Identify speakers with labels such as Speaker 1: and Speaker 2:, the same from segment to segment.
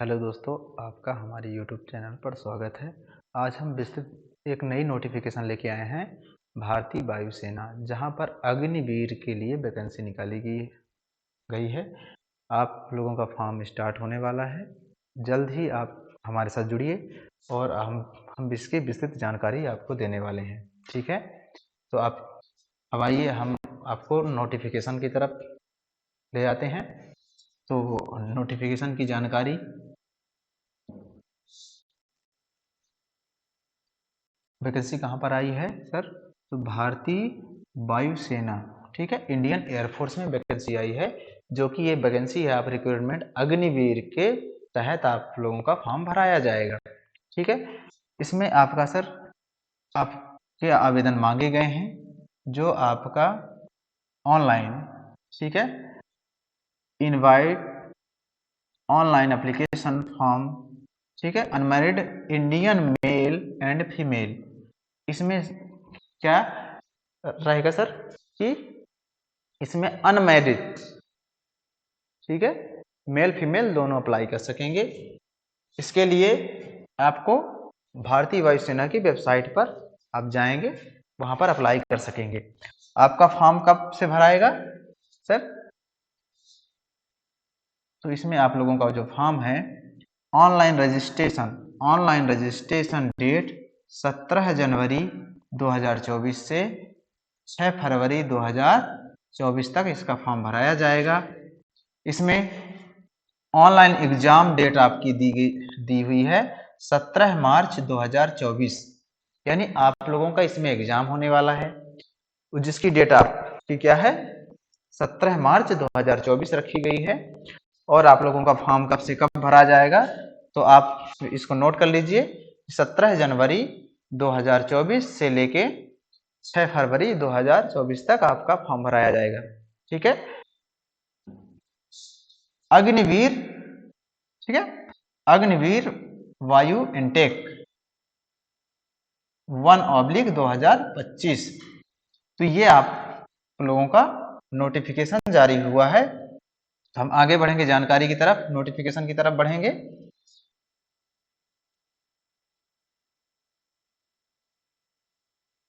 Speaker 1: Hello दोस्तों, आपका हमारे यूट्यूब चैनल पर स्वागत है। आज हम विस्तृत एक नई नोटिफिकेशन लेके आए हैं भारतीय वायुसेना, जहां पर अग्निवीर के लिए वैकेंसी निकाली गई है। आप लोगों का फॉर्म स्टार्ट होने वाला है। जल्द ही आप हमारे साथ जुड़िए और हम इसकी विस्तृत जानकारी आपको देने वाले हैं। ठीक है, तो आप अब आइए हम आपको नोटिफिकेशन की तरफ ले जाते हैं। तो नोटिफिकेशन की जानकारी, वैकेंसी कहाँ पर आई है सर? तो भारतीय वायुसेना, ठीक है, इंडियन एयरफोर्स में वैकेंसी आई है। जो कि ये वैकेंसी है, आप रिक्रूटमेंट अग्निवीर के तहत आप लोगों का फॉर्म भराया जाएगा। ठीक है, इसमें आपका सर आपके आवेदन मांगे गए हैं, जो आपका ऑनलाइन, ठीक है, इनवाइट ऑनलाइन एप्लीकेशन फॉर्म, ठीक है, unmarried Indian male and female. इसमें क्या रहेगा सर कि इसमें अनमैरिड, ठीक है, मेल फीमेल दोनों अप्लाई कर सकेंगे। इसके लिए आपको भारतीय वायुसेना की वेबसाइट पर आप जाएंगे, वहां पर अप्लाई कर सकेंगे। आपका फॉर्म कब से भराएगा सर? तो इसमें आप लोगों का जो फॉर्म है, ऑनलाइन रजिस्ट्रेशन डेट 17 जनवरी 2024 से 6 फरवरी 2024 तक इसका फॉर्म भराया जाएगा। इसमें ऑनलाइन एग्जाम डेट आपकी दी हुई है 17 मार्च 2024, यानी आप लोगों का इसमें एग्जाम होने वाला है, जिसकी डेट आपकी क्या है, 17 मार्च 2024 रखी गई है। और आप लोगों का फॉर्म कब से कब भरा जाएगा, तो आप इसको नोट कर लीजिए। 17 जनवरी 2024 से लेके 6 फरवरी 2024 तक आपका फॉर्म भराया जाएगा। ठीक है, अग्निवीर, ठीक है, अग्निवीर वायु इनटेक 1/2025। तो ये आप लोगों का नोटिफिकेशन जारी हुआ है। हम आगे बढ़ेंगे, जानकारी की तरफ, नोटिफिकेशन की तरफ बढ़ेंगे।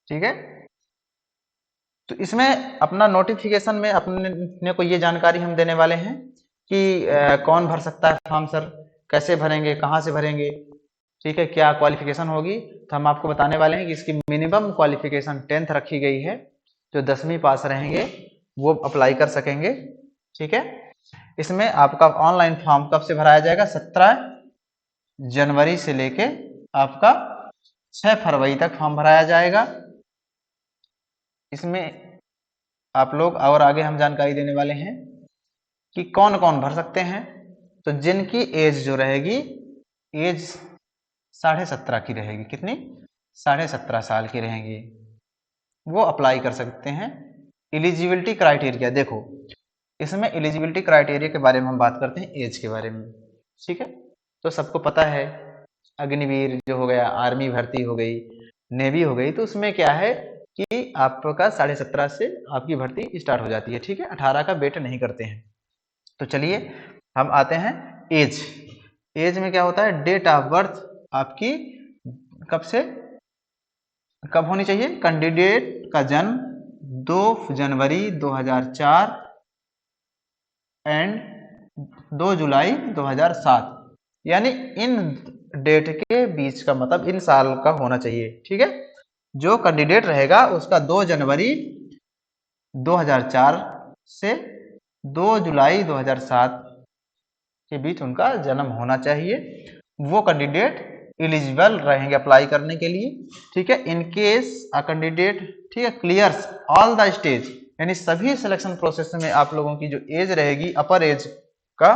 Speaker 1: ठीक है, तो इसमें अपना नोटिफिकेशन में अपने को ये जानकारी हम देने वाले हैं कि कौन भर सकता है फॉर्म सर, कैसे भरेंगे, कहाँ से भरेंगे, ठीक है, क्या क्वालिफिकेशन होगी। तो हम आपको बताने वाले हैं कि इसकी मिनिमम क्वालिफिकेशन 10th रखी गई है। जो 10वीं पास रहेंगे वो अप्लाई कर सकेंगे। ठीक है, इसमें आपका ऑनलाइन फॉर्म कब से भराया जाएगा, 17 जनवरी से लेके आपका 6 फरवरी तक फॉर्म भराया जाएगा। इसमें आप लोग और आगे हम जानकारी देने वाले हैं कि कौन कौन भर सकते हैं। तो जिनकी एज जो रहेगी, एज 17.5 की रहेगी, कितनी, 17.5 साल की रहेंगी, वो अप्लाई कर सकते हैं। एलिजिबिलिटी क्राइटेरिया देखो, इसमें एलिजिबिलिटी क्राइटेरिया के बारे में हम बात करते हैं, एज के बारे में। ठीक है, तो सबको पता है अग्निवीर जो हो गया, आर्मी भर्ती हो गई, नेवी हो गई, तो उसमें क्या है कि आपका 17.5 से आपकी भर्ती स्टार्ट हो जाती है। ठीक है, 18 का वेट नहीं करते हैं। तो चलिए हम आते हैं एज। एज में क्या होता है, डेट ऑफ बर्थ आपकी कब से कब होनी चाहिए, कैंडिडेट का जन्म 2 जनवरी 2004 एंड 2 जुलाई 2007, यानी इन डेट के बीच का, मतलब इन साल का होना चाहिए। ठीक है, जो कैंडिडेट रहेगा उसका 2 जनवरी 2004 से 2 जुलाई 2007 के बीच उनका जन्म होना चाहिए। वो कैंडिडेट एलिजिबल रहेंगे अप्लाई करने के लिए। ठीक है, इन केस अ कैंडिडेट, ठीक है, क्लियर्स ऑल द स्टेज, यानी सभी सिलेक्शन प्रोसेस में आप लोगों की जो एज रहेगी, अपर एज का,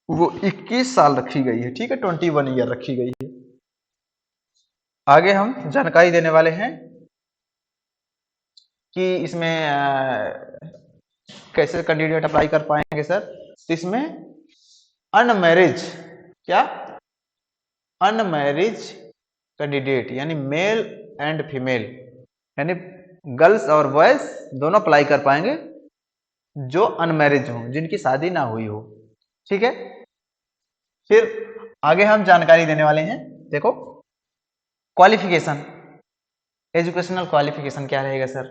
Speaker 1: वो 21 साल रखी गई है। ठीक है, 21 ईयर रखी गई है। आगे हम जानकारी देने वाले हैं कि इसमें कैसे कैंडिडेट अप्लाई कर पाएंगे सर। तो इसमें अनमैरिज, क्या, अनमैरिज कैंडिडेट, यानी मेल एंड फीमेल, यानी गर्ल्स और बॉयज दोनों अप्लाई कर पाएंगे जो अनमैरिज हो, जिनकी शादी ना हुई हो। ठीक है, फिर आगे हम जानकारी देने वाले हैं, देखो क्वालिफिकेशन, एजुकेशनल क्वालिफिकेशन क्या रहेगा सर,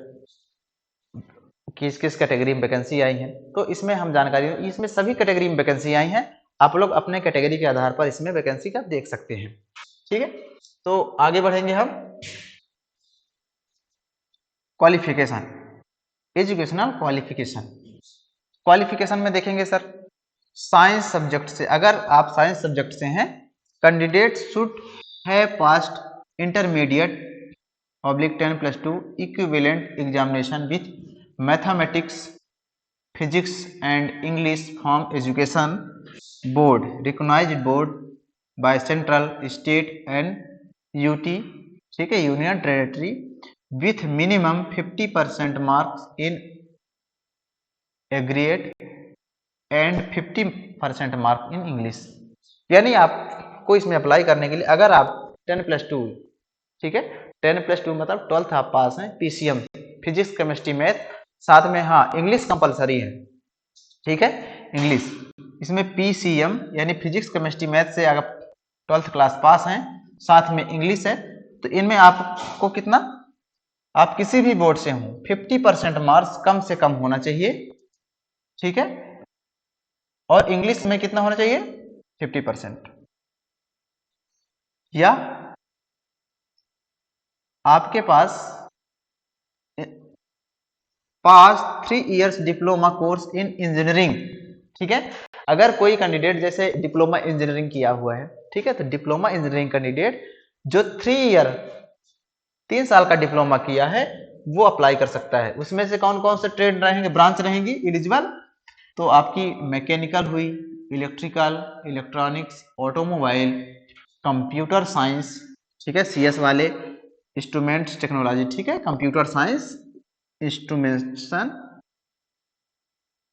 Speaker 1: किस किस कैटेगरी में वैकेंसी आई है, तो इसमें हम जानकारी, इसमें सभी कैटेगरी में वैकेंसी आई है, आप लोग अपने कैटेगरी के आधार पर इसमें वैकेंसी का देख सकते हैं। ठीक है, तो आगे बढ़ेंगे हम, क्वालिफिकेशन, एजुकेशनल क्वालिफिकेशन, क्वालिफिकेशन में देखेंगे सर, साइंस सब्जेक्ट से, अगर आप साइंस सब्जेक्ट से हैं, candidate should have passed intermediate (10+2) equivalent examination with mathematics, physics and English from education board, recognised board by central, state and UT, ठीक है, union territory, with minimum 50% marks in aggregate and 50% mark in English. यानी आपको इसमें apply करने के लिए, अगर आप 10+2, ठीक है, 10+2 मतलब 12th आप पास हैं, पीसीएम फिजिक्स केमिस्ट्री मैथ, साथ में हाँ इंग्लिश कंपलसरी है, ठीक है, इंग्लिश, इसमें पीसीएम यानी फिजिक्स केमिस्ट्री मैथ से अगर 12th क्लास पास हैं, साथ में इंग्लिश है, तो इनमें आपको कितना, आप किसी भी बोर्ड से हो 50% मार्क्स कम से कम होना चाहिए, ठीक है, और इंग्लिश में कितना होना चाहिए 50%, या आपके पास 3 years diploma course in engineering, ठीक है, अगर कोई कैंडिडेट जैसे डिप्लोमा इंजीनियरिंग किया हुआ है, ठीक है, तो डिप्लोमा इंजीनियरिंग कैंडिडेट जो 3 साल का डिप्लोमा किया है वो अप्लाई कर सकता है। उसमें से कौन कौन से ट्रेड रहेंगे, ब्रांच रहेंगी एलिजिबल, तो आपकी मैकेनिकल हुई, electrical, electronics, automobile, computer science, ठीक है, सीएस वाले, इंस्ट्रूमेंट्स टेक्नोलॉजी, ठीक है, कंप्यूटर साइंस, इंस्ट्रूमेंटेशन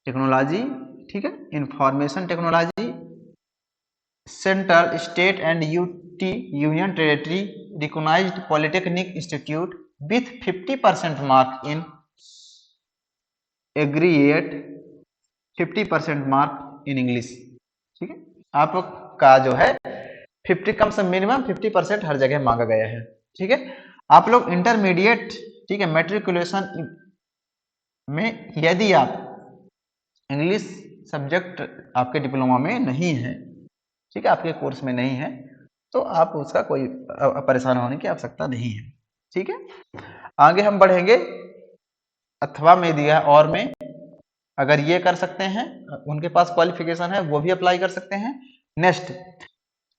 Speaker 1: टेक्नोलॉजी, ठीक है, information technology, central, state and UT, union territory, recognised polytechnic institute with 50% mark in aggregate, 50% mark in English, ठीक है, आपका जो है 50 कम से मिनिमम 50% हर जगह मांगा गया है, ठीक है। आप लोग इंटरमीडिएट, ठीक है, मैट्रिकुलेशन में यदि आप इंग्लिश सब्जेक्ट आपके डिप्लोमा में नहीं है, ठीक है, आपके कोर्स में नहीं है, तो आप उसका कोई परेशान होने की आवश्यकता नहीं है, ठीक है। आगे हम बढ़ेंगे, अथवा में दिया और में, अगर ये कर सकते हैं, उनके पास क्वालिफिकेशन है, वो भी अप्लाई कर सकते हैं। Next,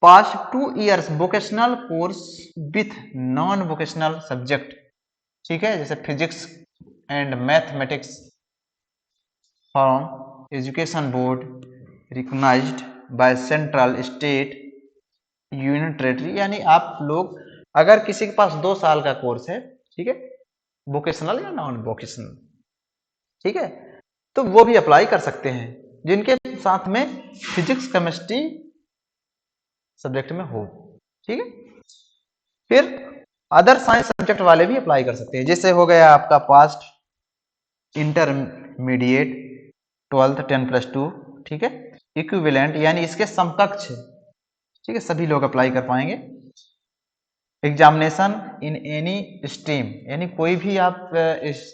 Speaker 1: pass 2 years vocational course with non vocational subject, ठीक है, जैसे physics and mathematics from education board, recognised by central, state, union territory, यानी आप लोग अगर किसी के पास 2 साल का कोर्स है, ठीक है, वोकेशनल या नॉन वोकेशनल, ठीक है, तो वो भी अप्लाई कर सकते हैं, जिनके साथ में फिजिक्स केमिस्ट्री सब्जेक्ट में हो, ठीक है। फिर अदर साइंस सब्जेक्ट वाले भी अप्लाई कर सकते हैं, जैसे हो गया आपका पास्ट इंटरमीडिएट 12th 10+2, ठीक है, इक्विवेलेंट यानी इसके समकक्ष, ठीक है, सभी लोग अप्लाई कर पाएंगे। एग्जामिनेशन इन एनी स्ट्रीम, यानी कोई भी आप इस,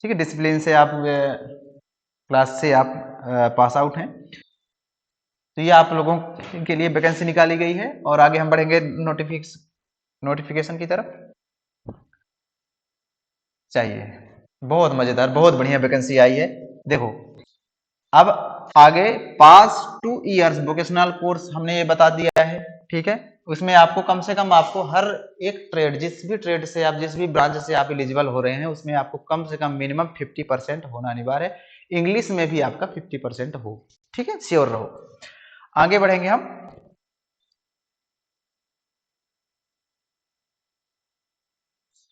Speaker 1: ठीक है, डिसिप्लिन से आप क्लास से आप पास आउट हैं, तो ये आप लोगों के लिए वैकेंसी निकाली गई है। और आगे हम बढ़ेंगे नोटिफिकेशन की तरफ। चाहिए, बहुत मजेदार, बहुत बढ़िया वैकेंसी आई है। देखो अब आगे पास 2 इयर्स वोकेशनल कोर्स हमने ये बता दिया है, ठीक है, उसमें आपको कम से कम आपको हर एक ट्रेड, जिस भी ट्रेड से आप, जिस भी ब्रांच से आप एलिजिबल हो रहे हैं, उसमें आपको कम से कम मिनिमम 50% होना अनिवार्य है, इंग्लिश में भी आपका 50% हो, ठीक है, श्योर रहो। आगे बढ़ेंगे हम,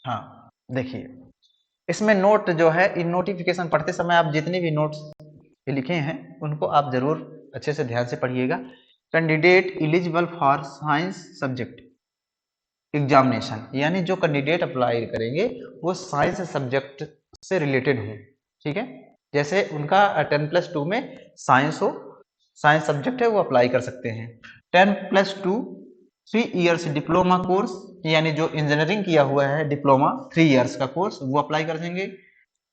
Speaker 1: हाँ देखिए, इसमें नोट जो है, इन नोटिफिकेशन पढ़ते समय आप जितने भी नोट्स लिखे हैं उनको आप जरूर अच्छे से ध्यान से पढ़िएगा। Candidate eligible for science subject examination, यानी जो कैंडिडेट अप्लाई करेंगे वो साइंस सब्जेक्ट से रिलेटेड हो, ठीक है, जैसे उनका 10+2 में साइंस हो, साइंस सब्जेक्ट है, वो अप्लाई कर सकते हैं। 10+2 3 इयर्स डिप्लोमा कोर्स, यानी जो इंजीनियरिंग किया हुआ है डिप्लोमा 3 इयर्स का कोर्स वो अप्लाई कर देंगे।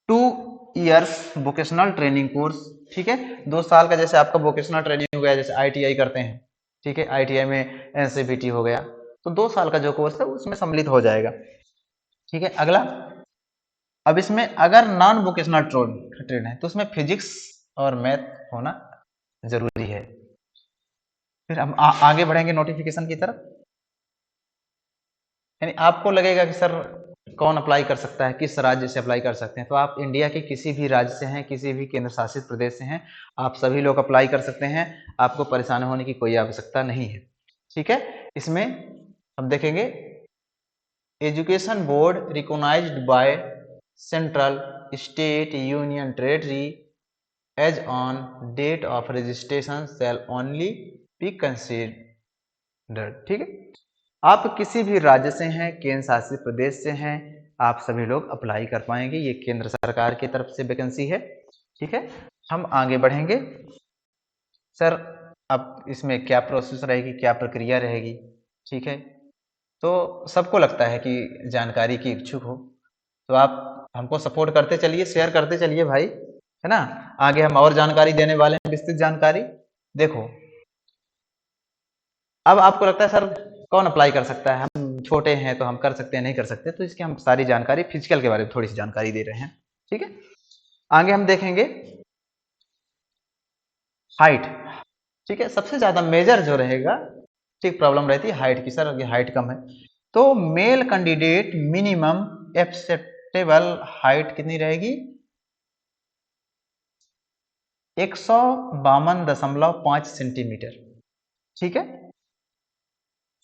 Speaker 1: 2 इयर्स वोकेशनल ट्रेनिंग कोर्स, ठीक है, 2 साल का जैसे आपका वोकेशनल ट्रेनिंग हो गया, जैसे ITI करते हैं, ठीक है, ITI में NCVT हो गया, तो 2 साल का जो कोर्स है उसमें सम्मिलित हो जाएगा। ठीक है, अगला, अब इसमें अगर नॉन वोकेशनल ट्रेड है तो उसमें फिजिक्स और मैथ होना जरूरी है। फिर हम आगे बढ़ेंगे नोटिफिकेशन की तरफ। यानी आपको लगेगा कि सर कौन अप्लाई कर सकता है, किस राज्य से अप्लाई कर सकते हैं, तो आप इंडिया के किसी भी राज्य से हैं, किसी भी केंद्र शासित प्रदेश से हैं, आप सभी लोग अप्लाई कर सकते हैं, आपको परेशान होने की कोई आवश्यकता नहीं है। ठीक है, इसमें हम देखेंगे education board recognised by central state union territory as on date of registration shall only be considered. ठीक है, आप किसी भी राज्य से हैं, केंद्र शासित प्रदेश से हैं, आप सभी लोग अप्लाई कर पाएंगे, ये केंद्र सरकार की तरफ से वैकेंसी है। ठीक है, हम आगे बढ़ेंगे। सर अब इसमें क्या प्रोसेस रहेगी, क्या प्रक्रिया रहेगी? ठीक है, तो सबको लगता है कि जानकारी की इच्छुक हो, तो आप हमको सपोर्ट करते चलिए, शेयर करते चलिए भाई, है ना। आगे हम और जानकारी देने वाले हैं, विस्तृत जानकारी। देखो, अब आपको लगता है सर कौन अप्लाई कर सकता है, हम छोटे हैं तो हम कर सकते हैं, नहीं कर सकते, तो इसकी हम सारी जानकारी फिजिकल के बारे में थोड़ी सी जानकारी दे रहे हैं। ठीक है, आगे हम देखेंगे हाइट। ठीक है, सबसे ज्यादा मेजर जो रहेगा, ठीक, प्रॉब्लम रहती है हाइट की, सर ये हाइट कम है, तो male candidate minimum acceptable height कितनी रहेगी? 152.5 सेंटीमीटर। ठीक है,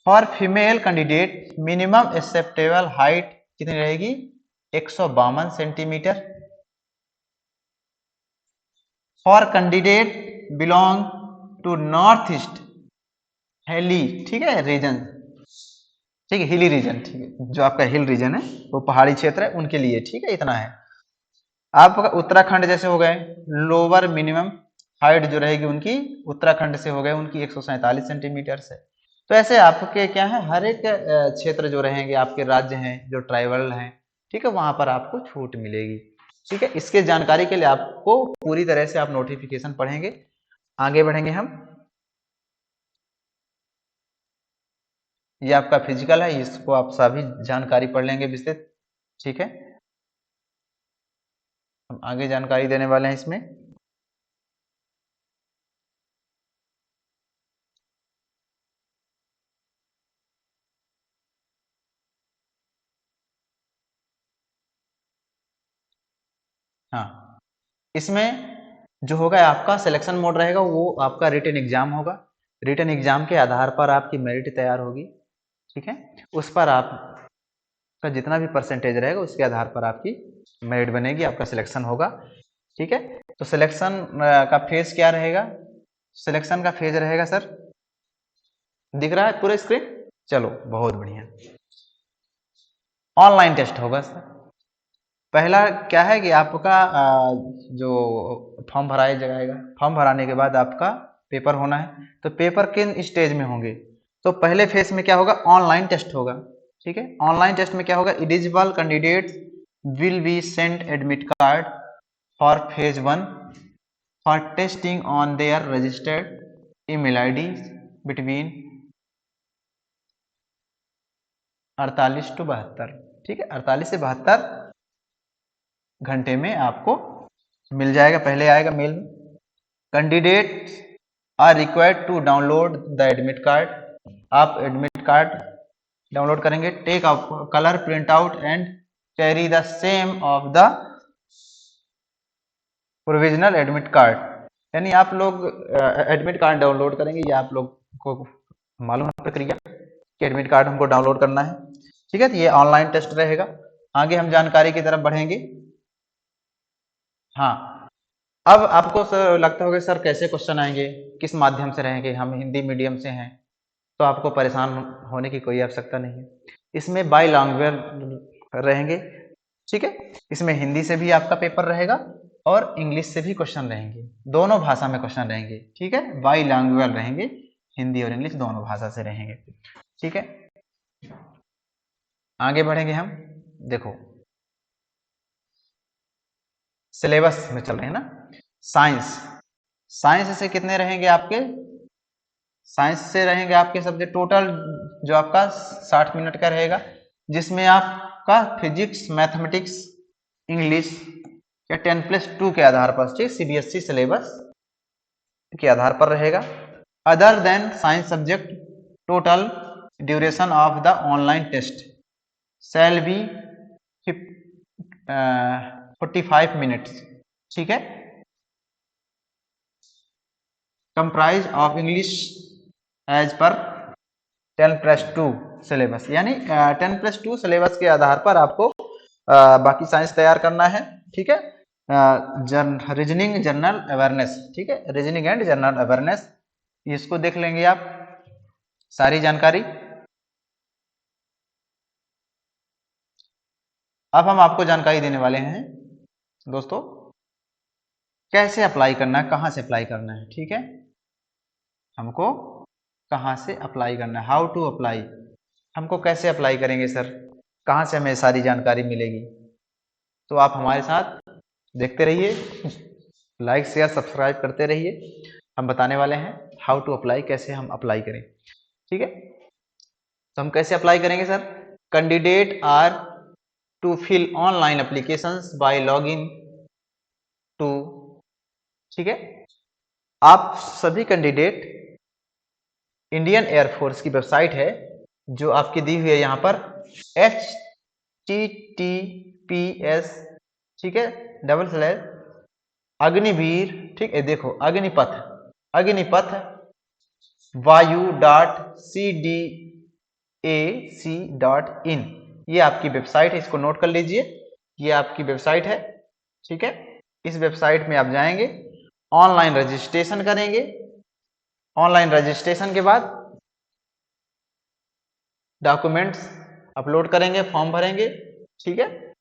Speaker 1: for female candidate minimum acceptable height कितनी रहेगी? 152 centimetre. For candidate belong to north east hilly, ठीक है, रीजन, ठीक है, हिली रीजन, ठीक है, जो आपका हिल रीजन है वो पहाड़ी क्षेत्र है उनके लिए, ठीक है, इतना है। आपका उत्तराखंड जैसे हो गए, लोअर मिनिमम हाइट जो रहेगी उनकी उत्तराखंड से हो गए उनकी 147 सेंटीमीटर से। तो ऐसे आपके क्या है, हर एक क्षेत्र जो रहेंगे आपके राज्य हैं जो ट्राइबल हैं, ठीक है, वहां पर आपको छूट मिलेगी। ठीक है, इसके जानकारी के लिए आपको पूरी तरह से आप नोटिफिकेशन पढ़ेंगे। आगे बढ़ेंगे हम, ये आपका फिजिकल है, इसको आप सभी जानकारी पढ़ लेंगे विस्तृत। ठीक है, हम आगे जानकारी देने वाले हैं इसमें। हाँ, इसमें जो होगा आपका सिलेक्शन मोड रहेगा, वो आपका रिटन एग्जाम होगा। रिटन एग्जाम के आधार पर आपकी मेरिट तैयार होगी। ठीक है, उस पर आपका जितना भी परसेंटेज रहेगा उसके आधार पर आपकी मेरिट बनेगी, आपका सिलेक्शन होगा। ठीक है, तो सिलेक्शन का फेज क्या रहेगा? सिलेक्शन का फेज रहेगा सर, दिख रहा है पूरा स्क्रीन? चलो बहुत बढ़िया, ऑनलाइन टेस्ट होगा सर। पहला क्या है कि आपका जो फॉर्म भराया जाएगा, फॉर्म भराने के बाद आपका पेपर होना है, तो पेपर किन स्टेज में होंगे? तो पहले फेज में क्या होगा, ऑनलाइन टेस्ट होगा। ठीक है, ऑनलाइन टेस्ट में क्या होगा, eligible candidate will be sent admit card for phase 1 for testing on their registered email ID between 48 to 72। ठीक है, 48 से 72 घंटे में आपको मिल जाएगा, पहले आएगा मेल में। Candidate are required to download the admit card, आप एडमिट कार्ड डाउनलोड करेंगे, take a colour print out and carry the same of the provisional admit card. यानी आप लोग एडमिट कार्ड डाउनलोड करेंगे, ये आप लोग को मालूम है प्रक्रिया कि एडमिट कार्ड हमको डाउनलोड करना है। ठीक है, तो ये ऑनलाइन टेस्ट रहेगा। आगे हम जानकारी की तरफ बढ़ेंगे। हाँ, अब आपको सर लगता होगा सर कैसे क्वेश्चन आएंगे, किस माध्यम से रहेंगे, हम हिंदी मीडियम से हैं तो आपको परेशान होने की कोई आवश्यकता नहीं है। इसमें बाई लैंग्वेज रहेंगे। ठीक है, इसमें हिंदी से भी आपका पेपर रहेगा और इंग्लिश से भी क्वेश्चन रहेंगे, दोनों भाषा में क्वेश्चन रहेंगे। ठीक है, बाई लैंग्वेज रहेंगे, हिंदी और इंग्लिश दोनों भाषा से रहेंगे। ठीक है, आगे बढ़ेंगे हम। देखो सिलेबस में चल रहे हैं ना, साइंस, साइंस से कितने रहेंगे आपके, साइंस से रहेंगे आपके सब्जेक्ट टोटल जो आपका 60 मिनट का रहेगा, जिसमें आपका फिजिक्स, मैथमेटिक्स, इंग्लिश या 10+2 के आधार पर, ठीक CBSE सिलेबस के आधार पर रहेगा। Other than science subject total duration of the online test shall be 45 minutes. ठीक है, comprise of English as per 10+2 syllabus, यानी 10+2 सिलेबस के आधार पर आपको बाकी साइंस तैयार करना है। ठीक है, रीजनिंग जनरल अवेयरनेस, ठीक है, रीजनिंग एंड जनरल अवेयरनेस, इसको देख लेंगे आप सारी जानकारी। अब हम आपको जानकारी देने वाले हैं दोस्तों कैसे अप्लाई करना है, कहाँ से अप्लाई करना है। ठीक है, हमको कहाँ से अप्लाई करना है, हाउ टू अप्लाई, हमको कैसे अप्लाई करेंगे सर, कहाँ से हमें सारी जानकारी मिलेगी। तो आप हमारे साथ देखते रहिए, लाइक शेयर सब्सक्राइब करते रहिए, हम बताने वाले हैं हाउ टू अप्लाई, कैसे हम अप्लाई करें। ठीक है, तो हम कैसे अप्लाई करेंगे sir, candidate are to fill online applications by login to, ठीक है, आप सभी कैंडिडेट इंडियन एयरफोर्स की वेबसाइट है जो आपकी दी हुई है यहाँ पर https, ठीक है, /अग्निवीर, ठीक है, देखो अग्निपथ, अग्निपथ वायु.cdac.in, ये आपकी वेबसाइट है, इसको नोट कर लीजिए, ये आपकी वेबसाइट है। ठीक है, इस वेबसाइट में आप जाएंगे, ऑनलाइन रजिस्ट्रेशन करेंगे, ऑनलाइन रजिस्ट्रेशन के बाद डॉक्यूमेंट्स अपलोड करेंगे, फॉर्म भरेंगे। ठीक है,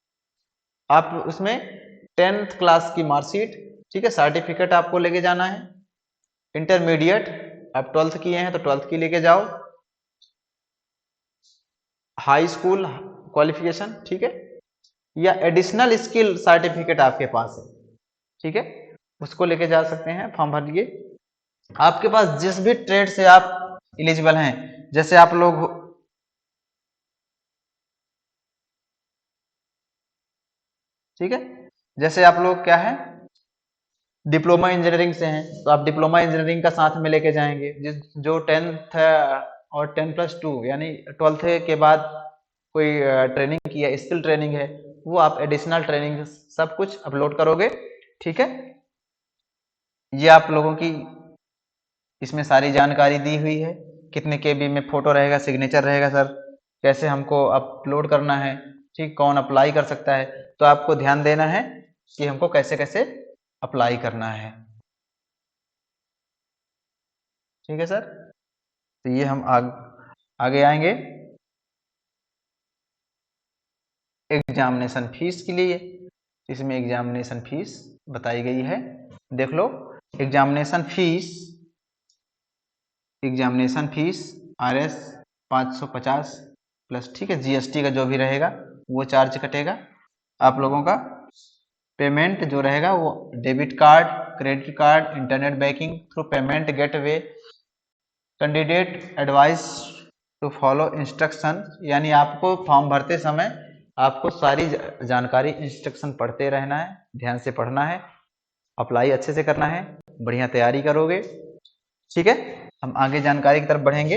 Speaker 1: आप उसमें 10th क्लास की मार्कशीट, ठीक है, सर्टिफिकेट आपको लेके जाना है, इंटरमीडिएट आप 12th किए हैं तो 12th की लेके जाओ, हाई स्कूल क्वालिफिकेशन, ठीक है, या एडिशनल स्किल सर्टिफिकेट आपके पास है, ठीक है, उसको लेके जा सकते हैं, फॉर्म भरिए। आपके पास जिस भी ट्रेड से आप एलिजिबल हैं, जैसे आप लोग ठीक है, जैसे आप लोग क्या है डिप्लोमा इंजीनियरिंग से हैं तो आप डिप्लोमा इंजीनियरिंग का साथ में लेके जाएंगे, जो 10th और 10+2 यानी 12th के बाद कोई ट्रेनिंग किया, स्किल ट्रेनिंग है, वो आप एडिशनल ट्रेनिंग सब कुछ अपलोड करोगे। ठीक है, ये आप लोगों की इसमें सारी जानकारी दी हुई है, कितने KB में फोटो रहेगा, सिग्नेचर रहेगा सर, कैसे हमको अपलोड करना है, ठीक, कौन अप्लाई कर सकता है, तो आपको ध्यान देना है कि हमको कैसे कैसे अप्लाई करना है। ठीक है सर, तो ये हम आगे आएंगे एग्जामिनेशन फीस के लिए, इसमें एग्जामिनेशन फीस बताई गई है, देख लो, एग्जामिनेशन फीस RS 550 प्लस, ठीक है, GST का जो भी रहेगा वो चार्ज कटेगा आप लोगों का। पेमेंट जो रहेगा वो debit card, credit card, internet banking through payment gateway, candidate advice to follow instruction, यानी आपको फॉर्म भरते समय आपको सारी जानकारी, इंस्ट्रक्शन पढ़ते रहना है, ध्यान से पढ़ना है, अप्लाई अच्छे से करना है, बढ़िया तैयारी करोगे। ठीक है, हम आगे जानकारी की तरफ बढ़ेंगे।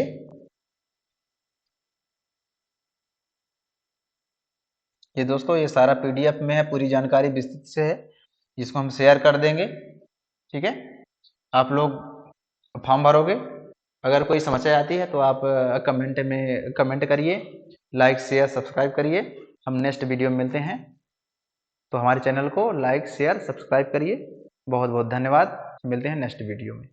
Speaker 1: ये दोस्तों ये सारा PDF में है, पूरी जानकारी विस्तृत से है, जिसको हम शेयर कर देंगे। ठीक है, आप लोग फॉर्म भरोगे, अगर कोई समस्या आती है तो आप कमेंट करिए, लाइक शेयर सब्सक्राइब करिए, हम नेक्स्ट वीडियो में मिलते हैं, तो हमारे चैनल को लाइक शेयर सब्सक्राइब करिए। बहुत बहुत धन्यवाद, मिलते हैं नेक्स्ट वीडियो में।